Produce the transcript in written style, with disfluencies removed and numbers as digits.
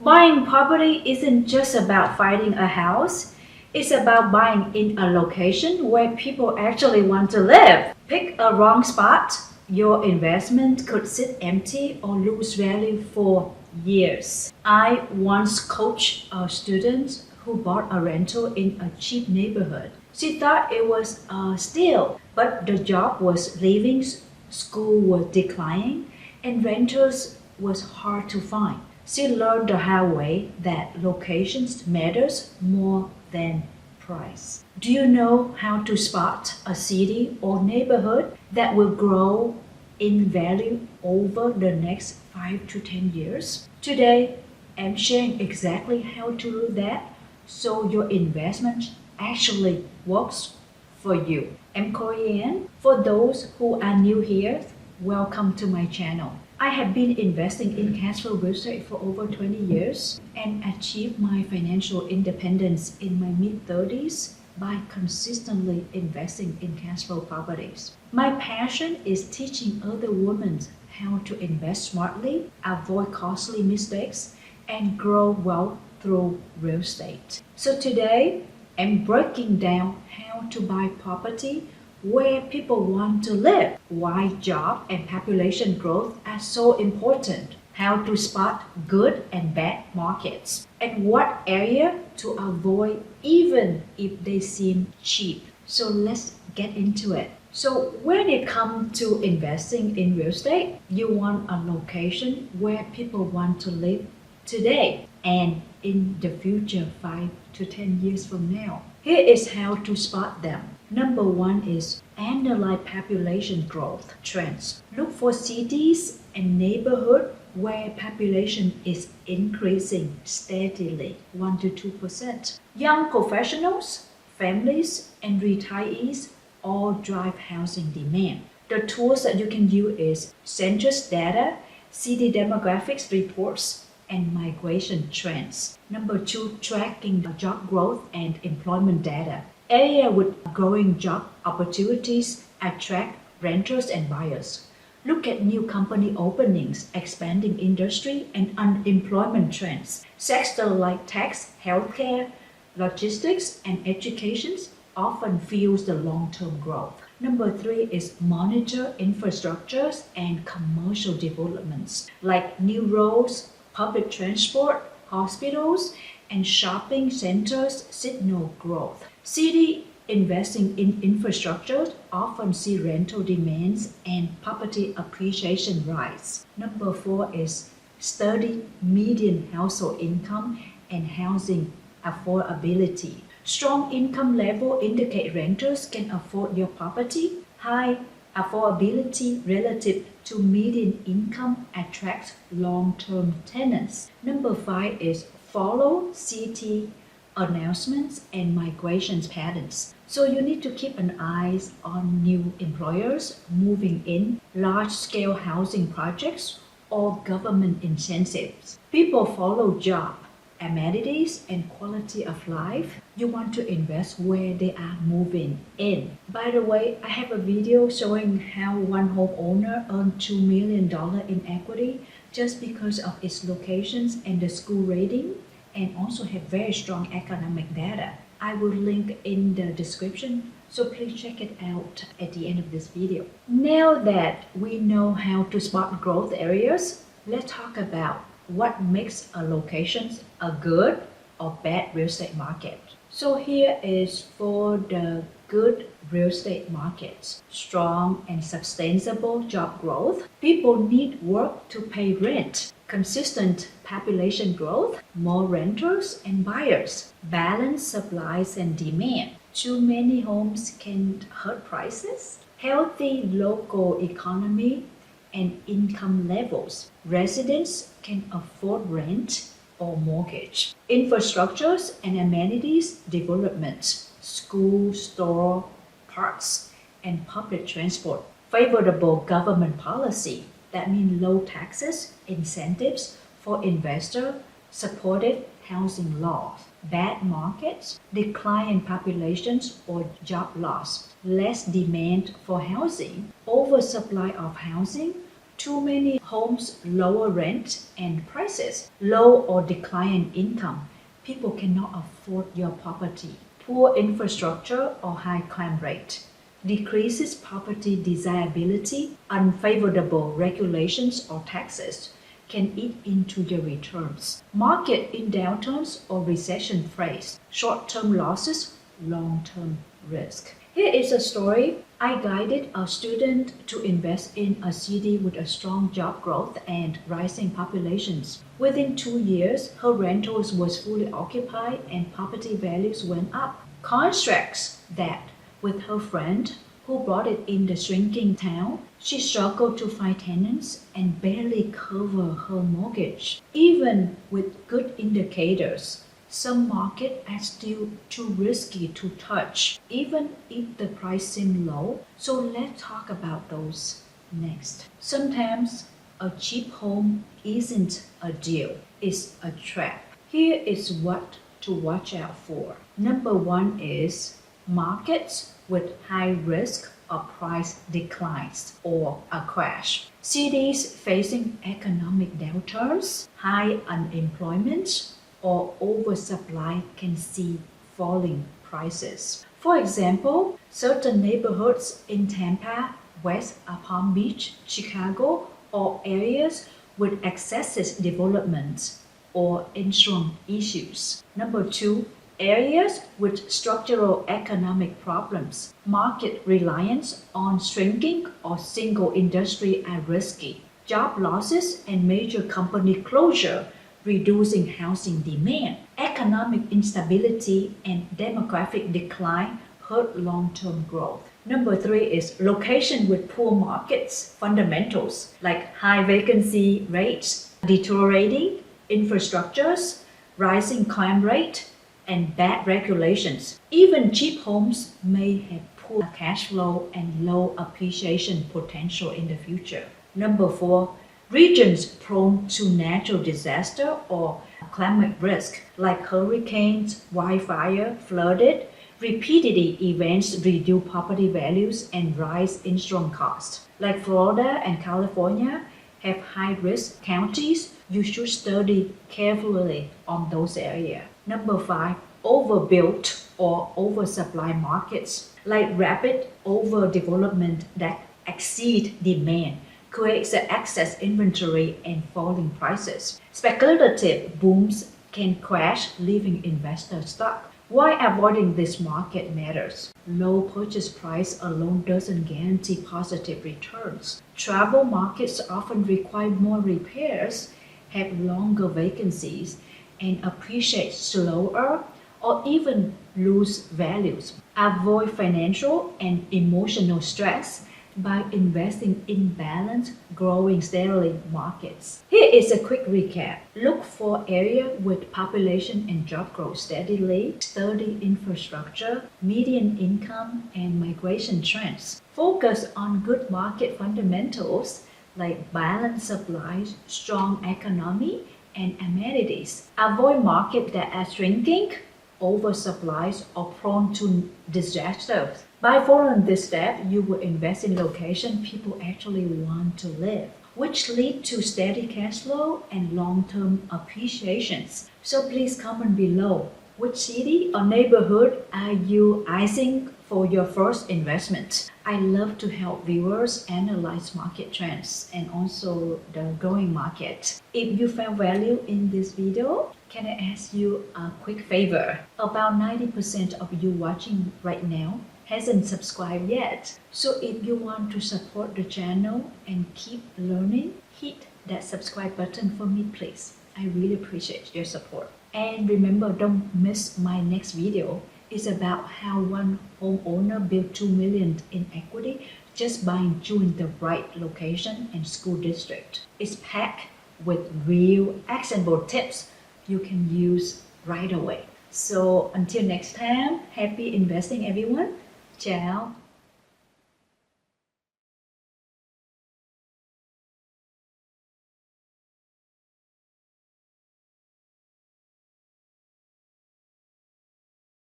Buying property isn't just about finding a house. It's about buying in a location where people actually want to live. Pick a wrong spot, your investment could sit empty or lose value for years. I once coached a student who bought a rental in a cheap neighborhood. She thought it was a steal, but the job was leaving, school was declining, and renters was hard to find. She learned the hard way that locations matters more than price. Do you know how to spot a city or neighborhood that will grow in value over the next 5 to 10 years? Today, I'm sharing exactly how to do that so your investment actually works for you. I'm Korianne. For those who are new here, welcome to my channel. I have been investing in cash flow real estate for over 20 years and achieved my financial independence in my mid-30s by consistently investing in cash flow properties. My passion is teaching other women how to invest smartly, avoid costly mistakes, and grow wealth through real estate. So today, I'm breaking down how to buy property where people want to live, why job and population growth are so important, how to spot good and bad markets, and what area to avoid even if they seem cheap. So let's get into it. So when it comes to investing in real estate, you want a location where people want to live today and in the future 5 to 10 years from now. Here is how to spot them. Number one is analyze population growth trends. Look for cities and neighborhoods where population is increasing steadily, 1 to 2%. Young professionals, families, and retirees all drive housing demand. The tools that you can use is census data, city demographics reports, and migration trends. Number two, tracking the job growth and employment data. Area with growing job opportunities attract renters and buyers. Look at new company openings, expanding industry, and unemployment trends. Sectors like tech, healthcare, logistics, and education often fuels the long-term growth. Number three is monitor infrastructures and commercial developments like new roads, public transport, hospitals, and shopping centers signal growth. City investing in infrastructure often see rental demands and property appreciation rise. Number four is study median household income and housing affordability. Strong income level indicate renters can afford your property. High affordability relative to median income attracts long-term tenants. Number five is follow city announcements and migration patterns. So you need to keep an eye on new employers moving in, large-scale housing projects, or government incentives. People follow job, amenities, and quality of life. You want to invest where they are moving in. By the way, I have a video showing how one homeowner earned $2 million in equity just because of its locations and the school rating, and also have very strong economic data. I will link in the description, so please check it out at the end of this video. Now that we know how to spot growth areas, let's talk about what makes a location a good or bad real estate market. So here is for the good real estate markets. Strong and sustainable job growth. People need work to pay rent. Consistent population growth, more renters and buyers. Balanced supplies and demand. Too many homes can hurt prices. Healthy local economy and income levels. Residents can afford rent or mortgage. Infrastructures and amenities development. School, store, parks, and public transport. Favorable government policy. That means low taxes, incentives for investors, supportive housing laws. Bad markets, decline in populations or job loss, less demand for housing, oversupply of housing, Too many homes lower rent and prices. Low or declining income. People cannot afford your property. Poor infrastructure or high crime rate. Decreases property desirability. Unfavorable regulations or taxes can eat into your returns. Market in downturns or recession phase. Short-term losses, long-term risk. Here is a story. I guided a student to invest in a city with a strong job growth and rising populations. Within 2 years, her rentals was fully occupied and property values went up. Contrasts that with her friend who bought it in the shrinking town. She struggled to find tenants and barely cover her mortgage. Even with good indicators, some markets are still too risky to touch, even if the price seems low. So let's talk about those next. Sometimes a cheap home isn't a deal, it's a trap. Here is what to watch out for. Number one is markets with high risk of price declines or a crash. Cities facing economic downturns, high unemployment, or oversupply can see falling prices. For example, certain neighborhoods in Tampa, West Palm Beach, Chicago, or areas with excessive development or insurance issues. Number two, areas with structural economic problems. Market reliance on shrinking or single industry are risky. Job losses and major company closure reducing housing demand. Economic instability and demographic decline hurt long-term growth. Number three is location with poor markets fundamentals like high vacancy rates, deteriorating infrastructures, rising crime rate, and bad regulations. Even cheap homes may have poor cash flow and low appreciation potential in the future. Number four, regions prone to natural disaster or climate risk like hurricanes, wildfire, flooded. Repeated events reduce property values and rise insurance costs. Like Florida and California have high-risk counties. You should study carefully on those areas. Number five, overbuilt or oversupply markets like rapid overdevelopment that exceed demand creates excess inventory and falling prices. Speculative booms can crash, leaving investors stuck. Why avoiding this market matters? Low purchase price alone doesn't guarantee positive returns. Travel markets often require more repairs, have longer vacancies, and appreciate slower or even lose values. Avoid financial and emotional stress by investing in balanced, growing steadily markets. Here is a quick recap. Look for areas with population and job growth steadily, study infrastructure, median income, and migration trends. Focus on good market fundamentals like balanced supply, strong economy, and amenities. Avoid markets that are shrinking, oversupplies, or prone to disasters. By following this step, you will invest in location people actually want to live, which lead to steady cash flow and long-term appreciations. So please comment below. Which city or neighborhood are you eyeing for your first investment? I love to help viewers analyze market trends and also the growing market. If you found value in this video, can I ask you a quick favor? About 90% of you watching right now hasn't subscribed yet. So if you want to support the channel and keep learning, hit that subscribe button for me, please. I really appreciate your support. And remember, don't miss my next video. It's about how one homeowner built $2 million in equity just by choosing the right location and school district. It's packed with real actionable tips you can use right away. So until next time, happy investing everyone. Ciao.